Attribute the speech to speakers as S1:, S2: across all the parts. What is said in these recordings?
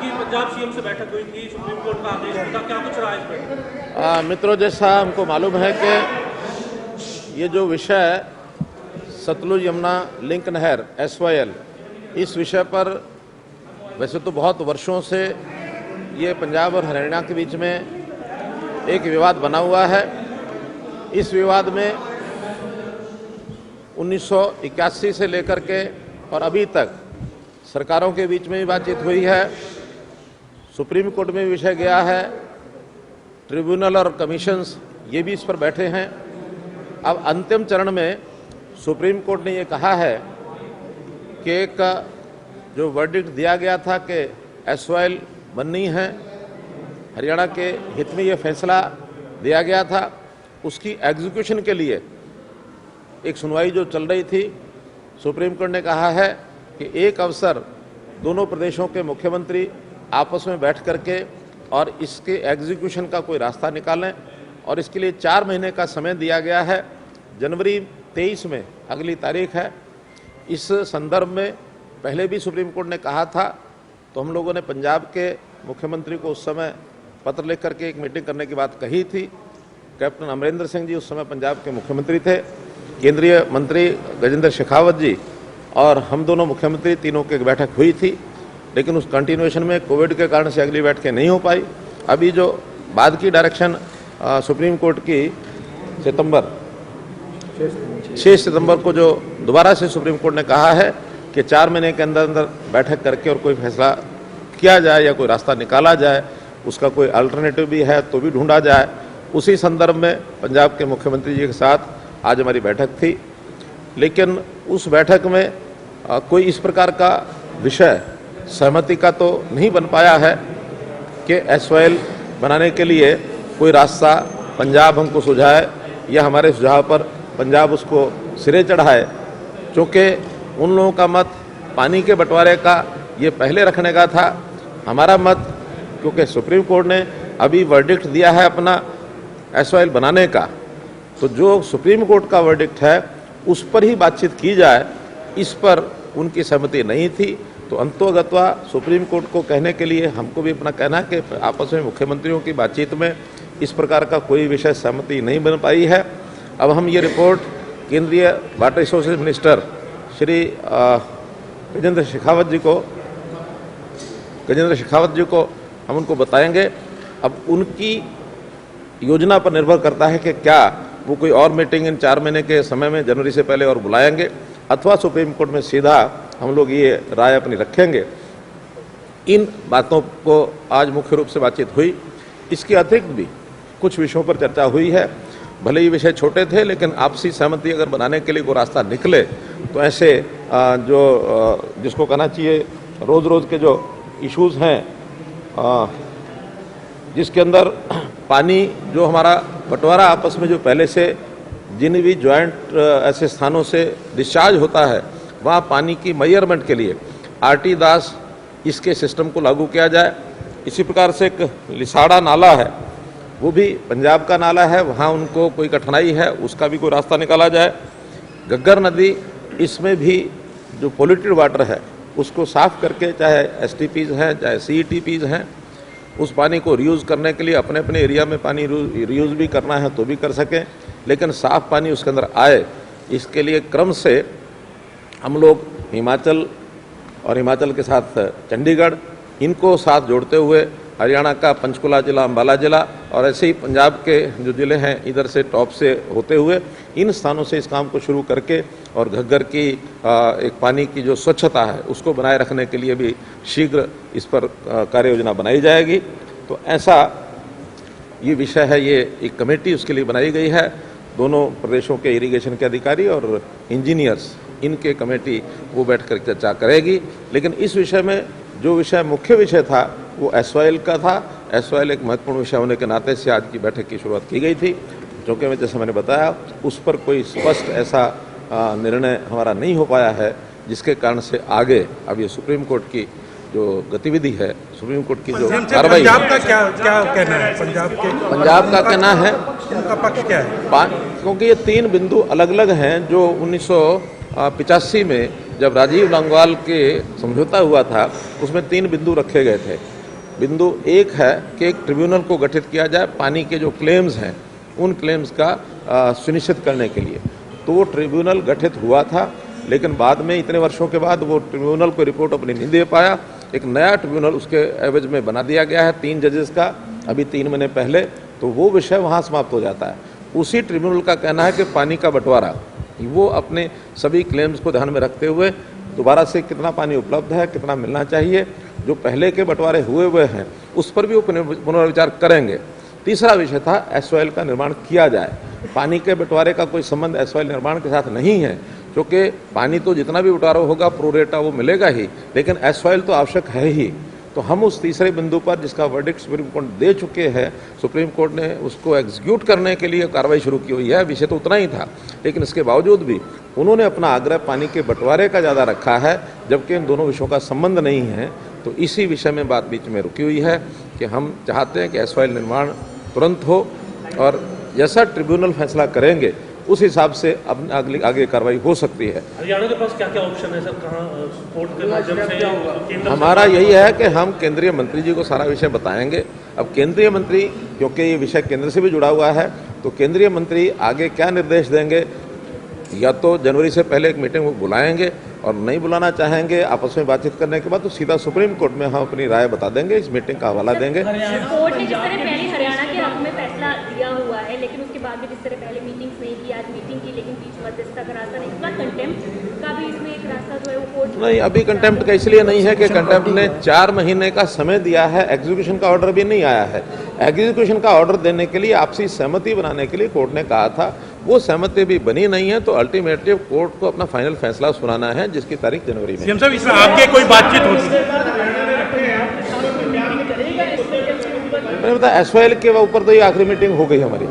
S1: की पंजाब सीएम से बैठक हुई थी, सुप्रीम कोर्ट का आदेश था, क्या कुछ रहा इस पर?
S2: मित्रों, जैसा हमको मालूम है कि ये जो विषय सतलुज यमुना लिंक नहर SYL, इस विषय पर वैसे तो बहुत वर्षों से ये पंजाब और हरियाणा के बीच में एक विवाद बना हुआ है। इस विवाद में 1981 से लेकर के और अभी तक सरकारों के बीच में भी बातचीत हुई है, सुप्रीम कोर्ट में विषय गया है, ट्रिब्यूनल और कमीशंस ये भी इस पर बैठे हैं। अब अंतिम चरण में सुप्रीम कोर्ट ने ये कहा है कि एक जो वर्डिक्ट दिया गया था कि SYL बननी है, हरियाणा के हित में ये फैसला दिया गया था, उसकी एग्जीक्यूशन के लिए एक सुनवाई जो चल रही थी, सुप्रीम कोर्ट ने कहा है कि एक अवसर दोनों प्रदेशों के मुख्यमंत्री आपस में बैठ करके और इसके एग्जीक्यूशन का कोई रास्ता निकालें, और इसके लिए 4 महीने का समय दिया गया है। जनवरी 23 में अगली तारीख है। इस संदर्भ में पहले भी सुप्रीम कोर्ट ने कहा था, तो हम लोगों ने पंजाब के मुख्यमंत्री को उस समय पत्र लिख करके एक मीटिंग करने की बात कही थी। कैप्टन अमरिंदर सिंह जी उस समय पंजाब के मुख्यमंत्री थे, केंद्रीय मंत्री गजेंद्र शेखावत जी और हम दोनों मुख्यमंत्री तीनों की एक बैठक हुई थी, लेकिन उस कंटिन्यूएशन में कोविड के कारण से अगली बैठकें नहीं हो पाई। अभी जो बाद की डायरेक्शन सुप्रीम कोर्ट की 6 सितंबर को जो दोबारा से सुप्रीम कोर्ट ने कहा है कि 4 महीने के अंदर अंदर बैठक करके और कोई फैसला किया जाए या कोई रास्ता निकाला जाए, उसका कोई अल्टरनेटिव भी है तो भी ढूंढा जाए। उसी संदर्भ में पंजाब के मुख्यमंत्री जी के साथ आज हमारी बैठक थी, लेकिन उस बैठक में कोई इस प्रकार का विषय सहमति का तो नहीं बन पाया है कि SYL बनाने के लिए कोई रास्ता पंजाब हमको सुझाए या हमारे सुझाव पर पंजाब उसको सिरे चढ़ाए, क्योंकि उन लोगों का मत पानी के बंटवारे का ये पहले रखने का था। हमारा मत, क्योंकि सुप्रीम कोर्ट ने अभी वर्डिक्ट दिया है अपना SYL बनाने का, तो जो सुप्रीम कोर्ट का वर्डिक्ट है उस पर ही बातचीत की जाए, इस पर उनकी सहमति नहीं थी। तो अंतोगत्वा सुप्रीम कोर्ट को कहने के लिए हमको भी अपना कहना है कि आपस में मुख्यमंत्रियों की बातचीत में इस प्रकार का कोई विषय सहमति नहीं बन पाई है। अब हम ये रिपोर्ट केंद्रीय water resources minister Shri Gajendra Shekhawat ji को हम उनको बताएंगे। अब उनकी योजना पर निर्भर करता है कि क्या वो कोई और मीटिंग इन 4 महीने के समय में जनवरी से पहले और बुलाएंगे, अथवा सुप्रीम कोर्ट में सीधा हम लोग ये राय अपनी रखेंगे। इन बातों को आज मुख्य रूप से बातचीत हुई। इसके अतिरिक्त भी कुछ विषयों पर चर्चा हुई है। भले ही विषय छोटे थे, लेकिन आपसी सहमति अगर बनाने के लिए कोई रास्ता निकले तो ऐसे जिसको कहना चाहिए रोज़ रोज़ के जो इश्यूज़ हैं, जिसके अंदर पानी जो हमारा बंटवारा आपस में जो पहले से जिन भी जॉइंट ऐसे स्थानों से डिस्चार्ज होता है, वहाँ पानी की मेजरमेंट के लिए RT दास इसके सिस्टम को लागू किया जाए। इसी प्रकार से एक लिसाड़ा नाला है, वो भी पंजाब का नाला है, वहाँ उनको कोई कठिनाई है, उसका भी कोई रास्ता निकाला जाए। घग्गर नदी, इसमें भी जो पोल्यूटेड वाटर है उसको साफ़ करके, चाहे STPs हैं चाहे CETPs हैं, उस पानी को रीयूज़ करने के लिए अपने अपने एरिया में पानी रीयूज़ भी करना है तो भी कर सकें, लेकिन साफ़ पानी उसके अंदर आए, इसके लिए क्रम से हम लोग हिमाचल और हिमाचल के साथ चंडीगढ़, इनको साथ जोड़ते हुए हरियाणा का पंचकुला जिला, अम्बाला जिला और ऐसे ही पंजाब के जो ज़िले हैं इधर से टॉप से होते हुए इन स्थानों से इस काम को शुरू करके और घग्गर की एक पानी की जो स्वच्छता है उसको बनाए रखने के लिए भी शीघ्र इस पर कार्य योजना बनाई जाएगी। तो ऐसा ये विषय है, ये एक कमेटी उसके लिए बनाई गई है। दोनों प्रदेशों के इरिगेशन के अधिकारी और इंजीनियर्स, इनके कमेटी वो बैठ कर चर्चा करेगी। लेकिन इस विषय में जो विषय मुख्य विषय था वो SYL का था। SYL एक महत्वपूर्ण विषय होने के नाते से आज की बैठक की शुरुआत की गई थी, जो कि जैसे मैंने बताया उस पर कोई स्पष्ट ऐसा निर्णय हमारा नहीं हो पाया है, जिसके कारण से आगे अब ये सुप्रीम कोर्ट की जो गतिविधि है, सुप्रीम कोर्ट की जो कार्रवाई,
S3: पंजाब का क्या कहना है? पंजाब का
S2: कहना है,
S3: उनका पक्ष क्या है?
S2: क्योंकि ये 3 बिंदु अलग अलग हैं जो 1985 में जब राजीव लंगवाल के समझौता हुआ था उसमें 3 बिंदु रखे गए थे। बिंदु एक है कि एक ट्रिब्यूनल को गठित किया जाए पानी के जो क्लेम्स हैं उन क्लेम्स का सुनिश्चित करने के लिए। तो वो ट्रिब्यूनल गठित हुआ था, लेकिन बाद में इतने वर्षों के बाद वो ट्रिब्यूनल को रिपोर्ट अपनी नहीं दे पाया। एक नया ट्रिब्यूनल उसके एवज में बना दिया गया है 3 जजेस का, अभी 3 महीने पहले, तो वो विषय वहाँ समाप्त हो जाता है। उसी ट्रिब्यूनल का कहना है कि पानी का बंटवारा वो अपने सभी क्लेम्स को ध्यान में रखते हुए दोबारा से कितना पानी उपलब्ध है, कितना मिलना चाहिए, जो पहले के बंटवारे हुए हैं उस पर भी वो पुनर्विचार करेंगे। तीसरा विषय था एसवाईएल का निर्माण किया जाए। पानी के बंटवारे का कोई संबंध एसवाईएल निर्माण के साथ नहीं है, क्योंकि पानी तो जितना भी बंटवारा होगा प्रो रेटा वो मिलेगा ही, लेकिन एसवाईएल तो आवश्यक है ही। तो हम उस तीसरे बिंदु पर जिसका वर्डिक्ट सुप्रीम कोर्ट दे चुके हैं, सुप्रीम कोर्ट ने उसको एग्जीक्यूट करने के लिए कार्रवाई शुरू की हुई है। विषय तो उतना ही था, लेकिन इसके बावजूद भी उन्होंने अपना आग्रह पानी के बंटवारे का ज़्यादा रखा है, जबकि इन दोनों विषयों का संबंध नहीं है। तो इसी विषय में बात बीच में रुकी हुई है कि हम चाहते हैं कि एसवाईएल निर्माण तुरंत हो, और जैसा ट्रिब्यूनल फैसला करेंगे उस हिसाब से अब आगे कार्रवाई हो सकती है।
S1: हरियाणा के पास क्या क्या ऑप्शन है सर, कहाँ कोर्ट के माध्यम से?
S2: हमारा यही है कि हम केंद्रीय मंत्री जी को सारा विषय बताएंगे। अब केंद्रीय मंत्री, क्योंकि ये विषय केंद्र से भी जुड़ा हुआ है, तो केंद्रीय मंत्री आगे क्या निर्देश देंगे, या तो जनवरी से पहले एक मीटिंग वो बुलाएंगे, और नहीं बुलाना चाहेंगे आपस में बातचीत करने के बाद तो सीधा सुप्रीम कोर्ट में हम अपनी राय बता देंगे, इस मीटिंग का हवाला देंगे।
S4: कोर्ट ने जिस तरह पहले हरियाणा के हक में फैसला दिया हुआ है, लेकिन उसके बाद भी जिस तरह पहले मीटिंग्स नहीं की, आज मीटिंग की, लेकिन बीच मध्यस्थता का रास्ता नहीं, इसका कंटेम्प्ट का भी इसमें एक रास्ता जो है वो कोर्ट
S2: नहीं, अभी कंटेम्प्ट का इसलिए नहीं है कि कंटेम्प्ट ने 4 महीने का समय दिया है, एग्जीक्यूशन का ऑर्डर भी नहीं आया है। एग्जीक्यूशन का ऑर्डर देने के लिए आपसी सहमति बनाने के लिए कोर्ट ने कहा था, वो सहमति भी बनी नहीं है, तो अल्टीमेटली कोर्ट को अपना फाइनल फैसला सुनाना है, जिसकी तारीख जनवरी में।
S3: सीएम साहब, इसमें आपके कोई बातचीत होती है?
S2: मैंने बताया एसवाईएल के ऊपर तो ये आखिरी मीटिंग हो गई हमारी।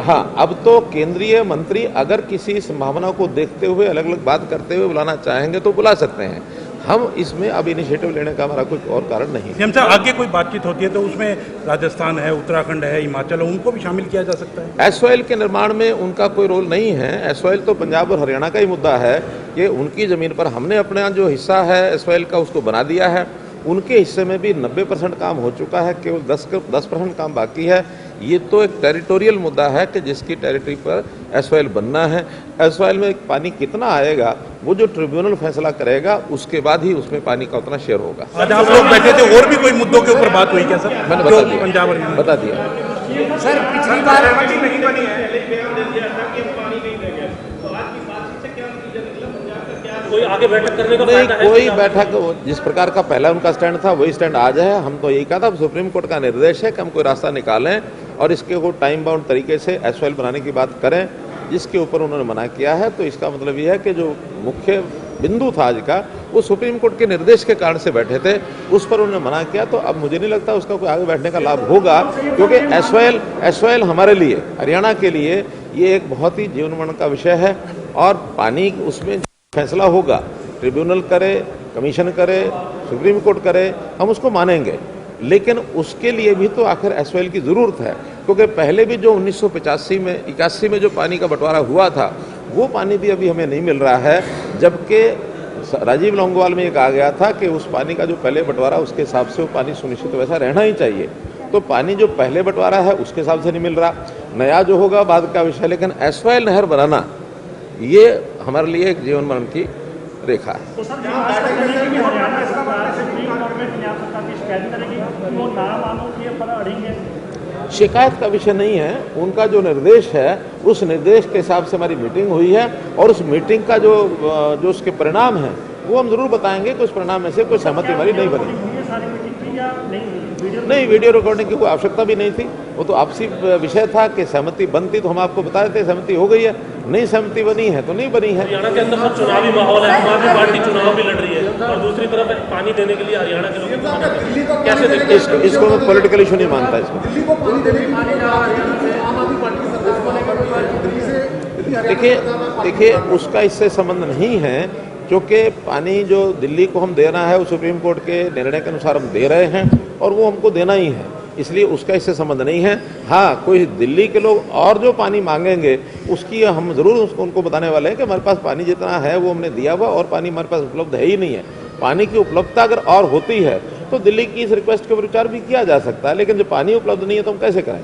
S2: हाँ, अब तो केंद्रीय मंत्री अगर किसी संभावना को देखते हुए अलग अलग बात करते हुए बुलाना चाहेंगे तो बुला सकते हैं। हम इसमें अब इनिशिएटिव लेने का हमारा कोई और कारण नहीं।
S3: सीएम साहब, आगे कोई बातचीत होती है तो उसमें राजस्थान है, उत्तराखंड है, हिमाचल है, उनको भी शामिल किया जा सकता है?
S2: एसवाईएल के निर्माण में उनका कोई रोल नहीं है। एसवाईएल तो पंजाब और हरियाणा का ही मुद्दा है। ये उनकी ज़मीन पर हमने अपना जो हिस्सा है एसवाईएल का उसको बना दिया है। उनके हिस्से में भी 90% काम हो चुका है, केवल 10% काम बाकी है। ये तो एक टेरिटोरियल मुद्दा है कि जिसकी टेरिटरी पर एसवाईएल बनना है। एसवाईएल में पानी कितना आएगा वो जो ट्रिब्यूनल फैसला करेगा, उसके बाद ही उसमें पानी का उतना शेयर होगा।
S3: आज आप लोग बैठे थे, और भी कोई मुद्दों के ऊपर बात हुई क्या सर?
S2: मैंने
S3: जो
S2: बता दिया,
S3: पंजाब हरियाणा
S2: बता दिया।
S5: सर पिछली बार
S1: नहीं बनी है, पानी नहीं देंगे, तो आज की बातचीत से क्या नतीजा निकला? पंजाब का क्या कोई आगे बैठक करने का फायदा है?
S2: कोई बैठक, जिस प्रकार का पहला उनका स्टैंड था वही स्टैंड आज है। हम तो यही कहा था, सुप्रीम कोर्ट का निर्देश है कि हम कोई रास्ता निकालें और इसके को टाइम बाउंड तरीके से एसवाईएल बनाने की बात करें, जिसके ऊपर उन्होंने मना किया है। तो इसका मतलब यह है कि जो मुख्य बिंदु था आज का, वो सुप्रीम कोर्ट के निर्देश के कारण से बैठे थे, उस पर उन्होंने मना किया। तो अब मुझे नहीं लगता उसका कोई आगे बैठने का लाभ होगा, क्योंकि एसवाईएल हमारे लिए, हरियाणा के लिए ये एक बहुत ही जीवन मरण का विषय है। और पानी उसमें फैसला होगा, ट्रिब्यूनल करे, कमीशन करे, सुप्रीम कोर्ट करे, हम उसको मानेंगे। लेकिन उसके लिए भी तो आखिर एसवाईएल की ज़रूरत है, क्योंकि पहले भी जो 1981 में जो पानी का बंटवारा हुआ था, वो पानी भी अभी हमें नहीं मिल रहा है। जबकि राजीव लोंगोवाल में ये कहा गया था कि उस पानी का जो पहले बंटवारा उसके हिसाब से वो पानी सुनिश्चित वैसा रहना ही चाहिए। तो पानी जो पहले बंटवारा है उसके हिसाब से नहीं मिल रहा, नया जो होगा बाद का विषय। लेकिन एसवाईएल नहर बनाना ये हमारे लिए एक जीवन मरण की रेखा है।
S6: तो सर हरियाणा सरकार से सुप्रीम कोर्ट में पंजाब सरकार की शिकायत करेगी कि वो ना मानो ये पर अड़ेंगे?
S2: शिकायत का विषय नहीं है, उनका जो निर्देश है उस निर्देश के हिसाब से हमारी मीटिंग हुई है, और उस मीटिंग का जो उसके परिणाम है वो हम जरूर बताएंगे कि उस परिणाम में से कोई सहमति हमारी नहीं बनी। नहीं, वीडियो रिकॉर्डिंग की कोई आवश्यकता भी नहीं थी। वो तो आपसी विषय था कि सहमति बनती तो हम आपको बता देते, सहमति हो गई है। नहीं सहमति बनी है तो नहीं बनी है।
S1: हरियाणा के अंदर तो चुनावी माहौल है, आम आदमी पार्टी चुनाव भी लड़ रही है, और दूसरी तरफ पानी देने के लिए हरियाणा के लोग कैसे देखते हैं
S2: इसको? मैं पॉलिटिकल इशू नहीं मानता इसको। देखिए उसका इससे संबंध नहीं है, क्योंकि पानी जो दिल्ली को हम देना है वो सुप्रीम कोर्ट के निर्णय के अनुसार हम दे रहे हैं, और वो हमको देना ही है, इसलिए उसका इससे संबंध नहीं है। हाँ, कोई दिल्ली के लोग और जो पानी मांगेंगे उसकी हम ज़रूर उनको बताने वाले हैं कि हमारे पास पानी जितना है वो हमने दिया हुआ, और पानी हमारे पास उपलब्ध है ही नहीं है। पानी की उपलब्धता अगर और होती है तो दिल्ली की इस रिक्वेस्ट के ऊपर विचार भी किया जा सकता है, लेकिन जब पानी उपलब्ध नहीं है तो हम कैसे करें?